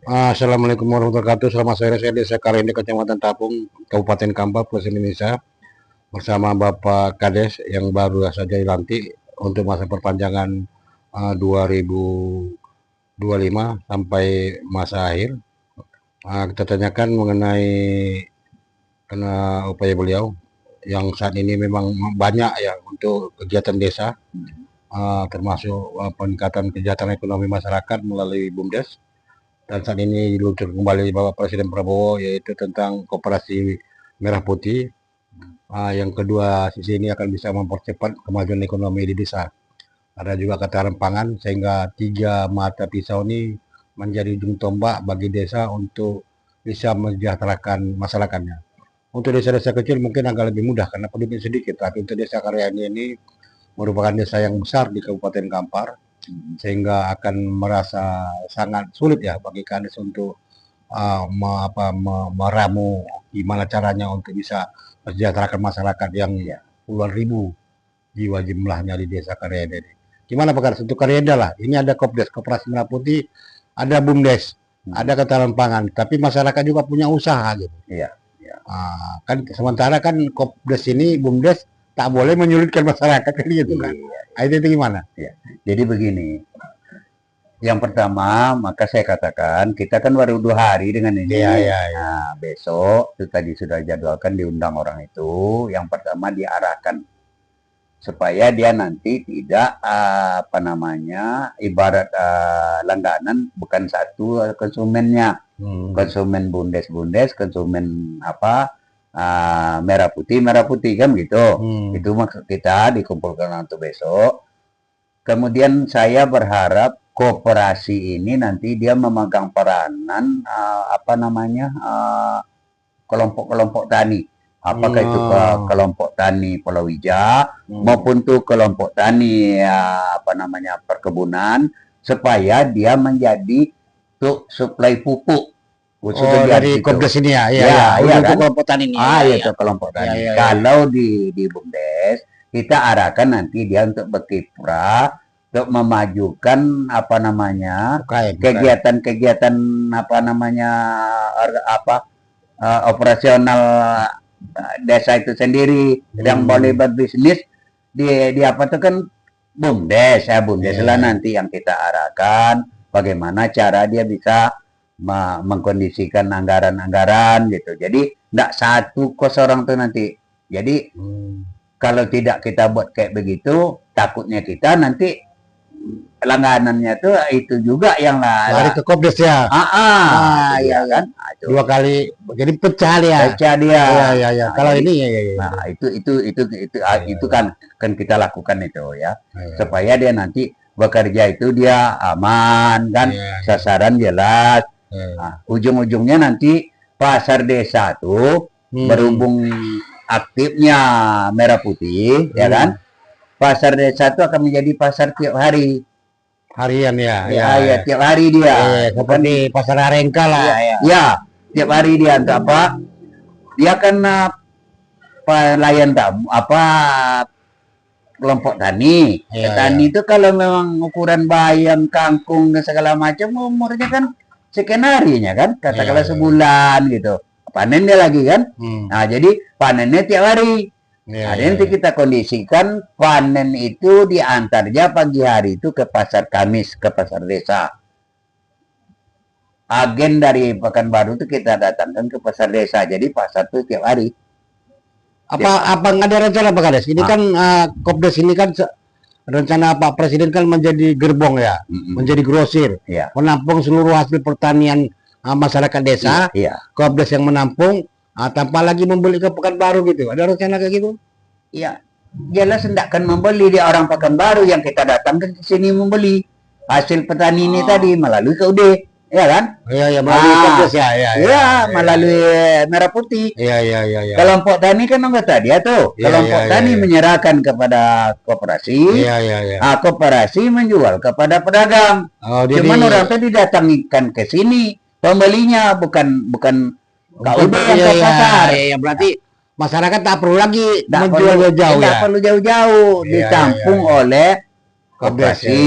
Assalamualaikum warahmatullahi wabarakatuh. Selamat sore, saya Desa Karende, Kecamatan Tapung, Kabupaten Kampar, Provinsi Indonesia, bersama Bapak Kades yang baru saja dilantik untuk masa perpanjangan 2025 sampai masa akhir. Kita tanyakan mengenai upaya beliau yang saat ini memang banyak ya untuk kegiatan desa, termasuk peningkatan kesejahteraan ekonomi masyarakat melalui BUMDes. Dan saat ini diluncurkan kembali Bapak Presiden Prabowo, yaitu tentang koperasi merah putih. Yang kedua, sisi ini akan bisa mempercepat kemajuan ekonomi di desa. Ada juga ketahanan pangan, sehingga tiga mata pisau ini menjadi ujung tombak bagi desa untuk bisa mensejahterakan masyarakatnya. Untuk desa-desa kecil mungkin agak lebih mudah karena penduduknya sedikit, tapi untuk desa Karyani ini merupakan desa yang besar di Kabupaten Kampar, sehingga akan merasa sangat sulit ya bagi Kades untuk meramu gimana caranya untuk bisa mensejahterakan masyarakat yang ya, puluhan ribu jiwa jumlahnya di desa Karyada ini. Gimana Pak Kades untuk Karyada lah? Ini ada Kopdes, Koperasi Merah Putih, ada BUMDes, ada ketahanan pangan, tapi masyarakat juga punya usaha gitu. Iya. Kan sementara kan Kopdes ini BUMDes tak boleh menyulitkan masyarakat kan gitu kan. Itu gimana? Ya. Jadi begini, yang pertama maka saya katakan kita kan baru 2 hari dengan ini. Nah, besok itu tadi sudah jadwalkan diundang orang itu. Yang pertama diarahkan supaya dia nanti tidak ibarat langganan bukan satu konsumennya, konsumen bundes, konsumen merah putih kan gitu. Itu maksud kita dikumpulkan untuk besok. Kemudian saya berharap koperasi ini nanti dia memegang peranan kelompok-kelompok tani. Apakah itu kelompok tani palawija maupun tuh kelompok tani perkebunan, supaya dia menjadi tuh suplai pupuk. Dari Kopdes ini ya, kan? kelompok tani ini. Itu kelompok tani. Kalau di BUMDes kita arahkan nanti dia untuk berkiprah untuk memajukan kegiatan-kegiatan operasional desa itu sendiri. Yang boleh berbisnis di apa tuh kan BUMDes lah nanti yang kita arahkan bagaimana cara dia bisa mengkondisikan anggaran-anggaran gitu. Jadi tidak satu kos orang tuh nanti. Jadi kalau tidak kita buat kayak begitu, takutnya kita nanti langganannya tuh itu juga yang lari ke Kopdes ya. Iya kan. Dua kali jadi pecah dia. Pecah dia. Iya. Kalau ini Nah, itu kan kita lakukan itu ya. Supaya dia nanti bekerja itu dia aman kan, sasaran jelas. Nah, ujung-ujungnya nanti pasar desa tuh berhubung aktifnya merah putih, ya kan? Pasar desa itu akan menjadi pasar tiap hari. Harian ya. Ya, tiap hari dia. Seperti pasar Arengka lah. Ya, tiap hari dia untuk apa? Dia kan pelayan tamu kelompok tani. Tani itu kalau memang ukuran bayam, kangkung dan segala macam umurnya kan sekian harinya kan, katakanlah sebulan gitu. Panen dia lagi kan. Nah, jadi panennya tiap hari. Nanti kita kondisikan panen itu diantarnya pagi hari itu ke pasar Kamis, ke pasar desa. Agen dari Pekanbaru itu kita datangkan ke pasar desa. Jadi pasar itu tiap hari. Apa nggak ada rencana Pak Kades? Ini kan Kopdes ini kan rencana Pak Presiden kan menjadi gerbong ya, menjadi grosir, menampung seluruh hasil pertanian masyarakat desa. Kopdes yang menampung tanpa lagi membeli ke Pekanbaru gitu. Ada rencana kayak gitu? Iya, jelas tidak akan membeli, dia orang Pekanbaru yang kita datangkan ke sini membeli hasil petani ini tadi melalui KUD, ya kan? Iya, melalui Kopdes melalui merah putih. Iya. Kelompok tani kan anggota dia tuh. Kelompok tani menyerahkan kepada koperasi. Koperasi menjual kepada pedagang. Cuman orang tadi didatangkan ke sini pembelinya bukan KUD yang ke pasar. Berarti masyarakat tak perlu lagi menjual jauh-jauh ya. Perlu jauh-jauh, ditampung oleh koperasi.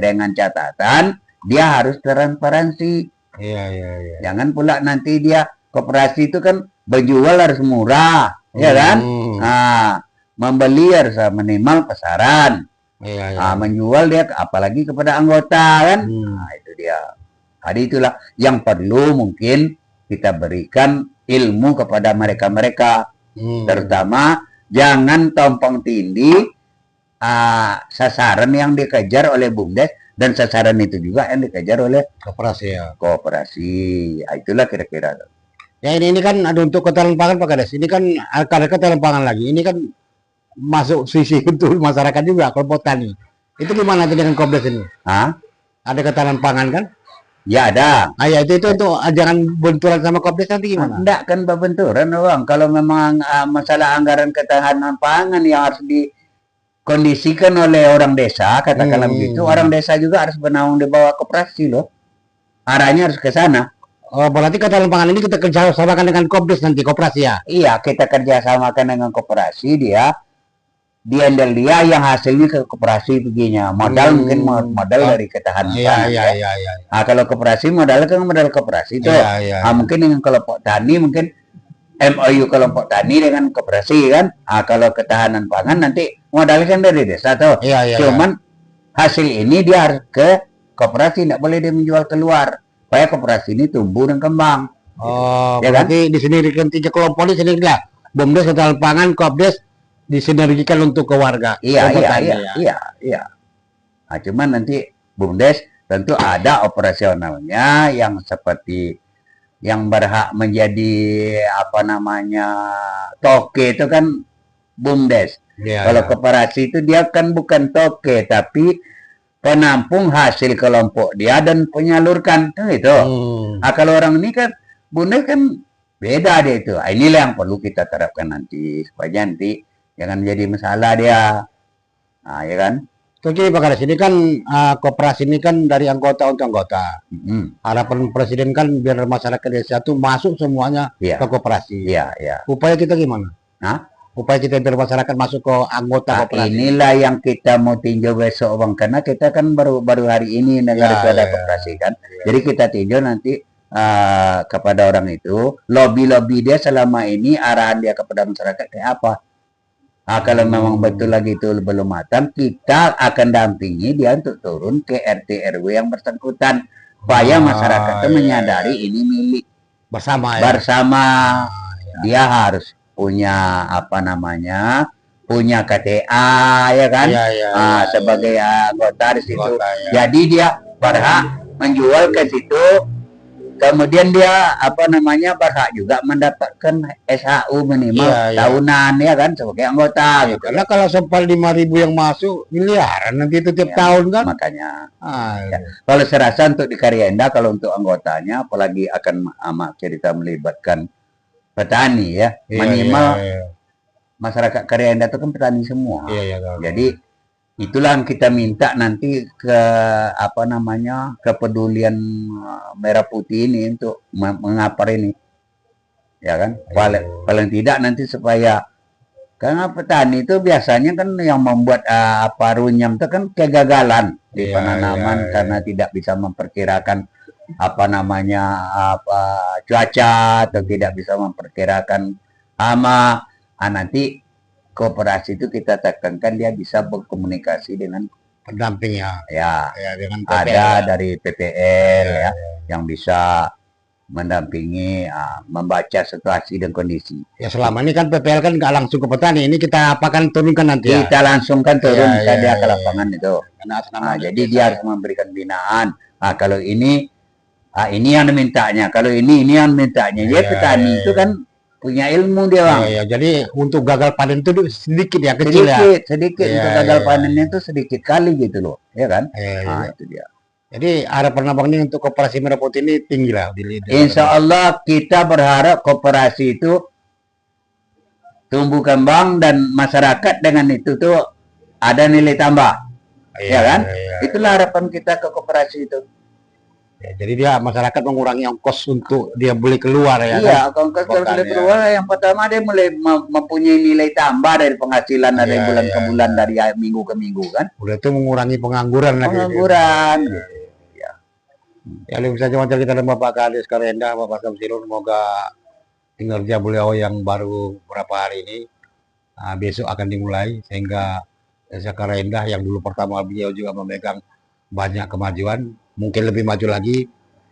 Dengan catatan dia harus transparansi. Iya, iya, iya. Jangan pula nanti dia koperasi itu kan berjual harus murah, ya kan? Hmm. Nah, membeli harus minimal pasaran. Iya, iya. Nah, menjual dia apalagi kepada anggota kan? Nah, itu dia. Jadi itulah yang perlu mungkin kita berikan ilmu kepada mereka-mereka, terutama jangan tompang tindih sasaran yang dikejar oleh BUMDes dan sasaran itu juga yang dikejar oleh koperasi ya. koperasi. Nah, itulah kira-kira. Ya ini kan ada untuk ketahanan pangan Pak Kades. Ini kan ada ketahanan pangan lagi. Ini kan masuk sisi untuk masyarakat juga kelompok tani. Itu gimana tuh dengan Kopdes ini? Hah? Ada ketahanan pangan kan? Ya ada. Ya itu untuk jangan benturan sama Kopdes nanti gimana? Enggak kan benturan Bang. Kalau memang masalah anggaran ketahanan pangan yang harus dikondisikan oleh orang desa, katakanlah begitu, orang desa juga harus bernaung di bawah koperasi loh. Arahnya harus ke sana. Oh, berarti ketahanan pangan ini kita kerjasamakan dengan Kopdes nanti, koperasi ya? Iya, kita kerjasamakan dengan koperasi, dia yang hasilnya ke koperasi begini. Modal mungkin modal dari ketahanan pangan. Iya. Nah, kalau koperasi modal kan modal koperasi itu. Mungkin dengan kelompok tani mungkin MOU kelompok tani dengan koperasi kan. Kalau ketahanan pangan nanti modalnya kan dari desa tuh. Cuman hasil ini dia harus ke koperasi, tidak boleh dia menjual keluar. Supaya koperasi ini tumbuh dan kembang. Oh, ya berarti kan? Disinirikan 3 kelompok ini sendiri lah. BUMDes, ketahanan pangan, Kopdes disinergikan untuk ke warga. Iya. Nah, cuman nanti BUMDes tentu ada operasionalnya yang seperti yang berhak menjadi toke itu kan BUMDes. Kalau koperasi itu dia kan bukan toke tapi penampung hasil kelompok dia dan penyalurkan itu. Nah, kalau orang ini kan BUMDes kan beda dia itu. Inilah yang perlu kita terapkan nanti supaya nanti jangan jadi masalah dia. Nah, ya kan? Oke, Pak Kades, ini kan koperasi ini kan dari anggota untuk anggota. Harapan Presiden kan biar masyarakat desa itu masuk semuanya ke koperasi. Iya. Upaya kita gimana? Upaya kita biar masyarakat masuk ke anggota koperasi. Inilah yang kita mau tinjau besok Bang, karena kita kan baru hari ini dengar itu ada koperasi kan. Jadi kita tinjau nanti kepada orang itu, lobby dia selama ini arahan dia kepada masyarakat kayak apa. Kalau memang betul lagi itu belum matang, kita akan dampingi dia untuk turun ke RT RW yang bersangkutan supaya masyarakat itu menyadari ini milik bersama. Dia harus punya punya KTA ya kan, sebagai anggota di situ. Jadi dia berhak menjual ke situ. Kemudian dia berhak juga mendapatkan SHU minimal tahunan ya kan sebagai anggota gitu. Karena kalau sempat 5.000 yang masuk miliaran nanti itu tiap tahun kan. Makanya. Kalau saya rasa untuk di Karyenda kalau untuk anggotanya apalagi akan cerita melibatkan petani ya minimal masyarakat Karyenda itu kan petani semua. Jadi itulah yang kita minta nanti ke kepedulian Merah Putih ini untuk mengapar ini ya kan. Paling tidak nanti supaya karena petani itu biasanya kan yang membuat runyam itu kan kegagalan di penanaman karena tidak bisa memperkirakan cuaca atau tidak bisa memperkirakan hama. Nanti koperasi itu kita tekankan dia bisa berkomunikasi dengan pendamping dengan ada dari PPL yang bisa mendampingi membaca situasi dan kondisi. Ya selama ini kan PPL kan nggak langsung ke petani, ini kita apakan turunkan nanti kita langsung kan turun dia ke lapangan itu. Jadi dia harus memberikan binaan. Kalau ini yang dimintanya, kalau ini yang mintanya. Petani itu kan punya ilmu dia Bang. Jadi untuk gagal panen itu sedikit ya, kecil sedikit untuk gagal panennya itu sedikit kali gitu loh, ya kan? Itu dia. Jadi harapan Abang ini untuk koperasi Merah Putih ini tinggi lah. Insya Allah kita berharap koperasi itu tumbuh kembang dan masyarakat dengan itu tuh ada nilai tambah, ya kan? Itulah harapan kita ke koperasi itu. Jadi dia masyarakat mengurangi ongkos untuk dia beli keluar ongkos beli keluar yang pertama dia mulai mempunyai nilai tambah dari penghasilan dari bulan ke bulan, dari minggu ke minggu kan. Udah itu mengurangi pengangguran. Gitu. Ya lebih saja wawancara kita dengan Bapak Kades Karenda, Bapak Samsirun, semoga kinerja beliau yang baru beberapa hari ini besok akan dimulai sehingga Desa Karenda yang dulu pertama beliau juga memegang banyak kemajuan, mungkin lebih maju lagi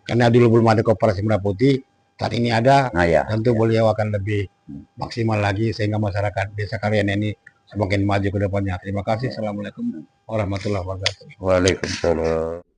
karena dulu belum ada koperasi merah putih, saat ini ada, Nah ya, tentu beliau akan lebih maksimal lagi sehingga masyarakat Desa Karenda ini semakin maju ke depannya. Terima kasih. Assalamualaikum warahmatullahi wabarakatuh. Waalaikumsalam.